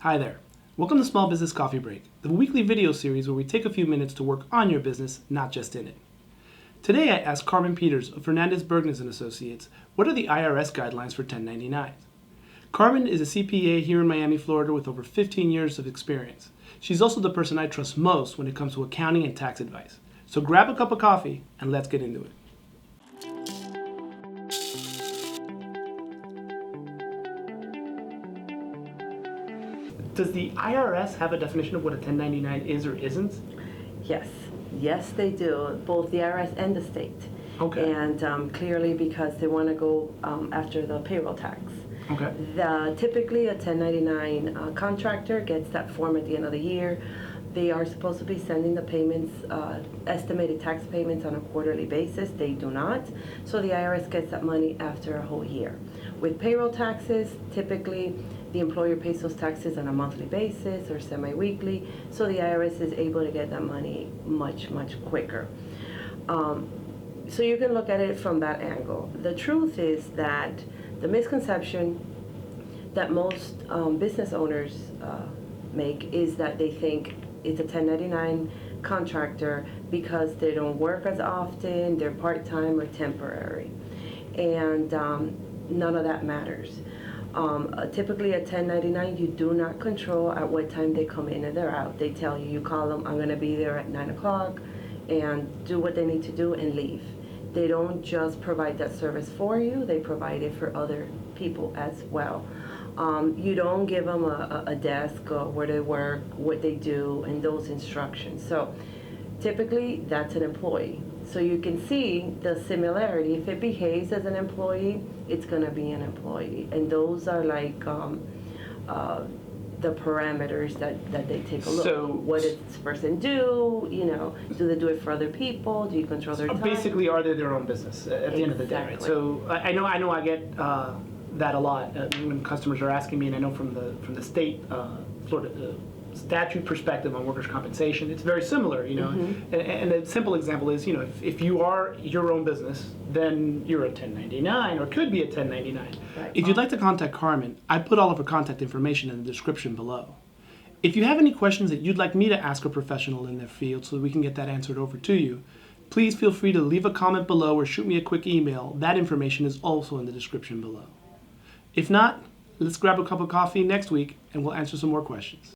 Hi there. Welcome to Small Business Coffee Break, the weekly video series where we take a few minutes to work on your business, not just in it. Today I asked Carmen of Fernandez-Bergnes & Associates, what are the IRS guidelines for 1099s? Carmen is a CPA here in Miami, Florida with over 15 years of experience. She's also the person I trust most when it comes to accounting and tax advice. So grab a cup of coffee and let's get into it. Does the IRS have a definition of what a 1099 is or isn't? Yes, they do, both the IRS and the state. Okay. And clearly because they want to go after the payroll tax. Okay. Typically a 1099 contractor gets that form at the end of the year. They are supposed to be sending the payments, estimated tax payments on a quarterly basis. They do not. So the IRS gets that money after a whole year. With payroll taxes, typically the employer pays those taxes on a monthly basis or semi-weekly, so the IRS is able to get that money much quicker. So you can look at it from that angle. The truth is that the misconception that most business owners make is that they think it's a 1099 contractor because they don't work as often, they're part-time or temporary, and none of that matters. Typically a 1099, you do not control at what time they come in and they're out. They tell you, you call them, I'm going to be there at 9 o'clock, and do what they need to do and leave. They don't just provide that service for you, they provide it for other people as well. You don't give them a desk or where they work, what they do, and those instructions. So typically that's an employee. So you can see the similarity. If it behaves as an employee, it's going to be an employee. And those are like the parameters that they take a look. So what does this person do? You know, do they do it for other people? Do you control their time? Basically, are they their own business at the end of the day, right? So I know I get that a lot when customers are asking me, and I know from the state Florida statute perspective on workers' compensation, it's very similar, you know. Mm-hmm. And a simple example is, you know, if you are your own business, then you're a 1099 or could be a 1099. Right. If you'd like to contact Carmen, I put all of her contact information in the description below. If you have any questions that you'd like me to ask a professional in their field so that we can get that answered over to you, please feel free to leave a comment below or shoot me a quick email. That information is also in the description below. If not, let's grab a cup of coffee next week and we'll answer some more questions.